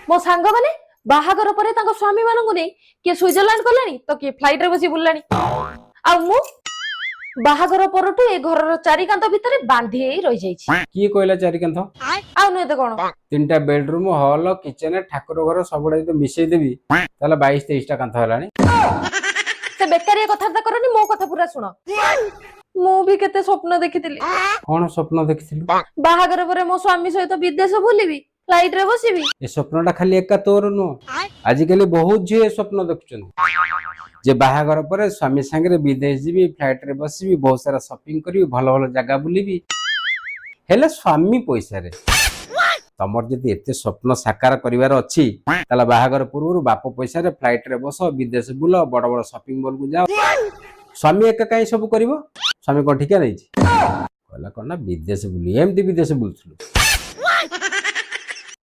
मो सांग माने बाहागर परे तांको स्वामी मानंगु नै के स्विट्जरलैंड गलानी तो के फ्लाइट रे बसी बुल्लानी आ मु बाहागर परटू ए घरर चारि कांत भितरे बांधी रहि जाईछि। किए कहला चारि कांथ आ नै त कोन तीनटा बेडरूम हॉल किचन ठाकुर घर सबडा जदि मिसई देबी ताला 22 23 टा कांथ हलानी। से बेकारी कथा करनी मो कथा पूरा सुनो। मु भी केते स्वप्न देखितिली। कोन स्वप्न देखिथिलु? बाहागर परे मो स्वामी सहित विदेश बुलिबी फ्लाइट रे बसिबी। ए स्वप्नटा खाली एका तोर नो आजिकली बहुत झिए स्वप्न देखुछन जे बाहागर परे स्वामी संगे विदेश जीबी फ्लाइट रे बसिबी बहुत सारा शॉपिंग करबी भलो भलो जगह बुलिबी हेले स्वामी पैसा रे। तमर जदि एते स्वप्न साकार करिवार अछि ताला बाहागर पूर्व बाप पैसा रे फ्लाइट रे बस विदेश बुल बड़ बड़ शॉपिंग मॉल को जाओ। स्वामी एका काई सब करिवो? स्वामी को ठिका नै छी कहला कोन ना विदेश बुली एमती विदेश बुलथुलु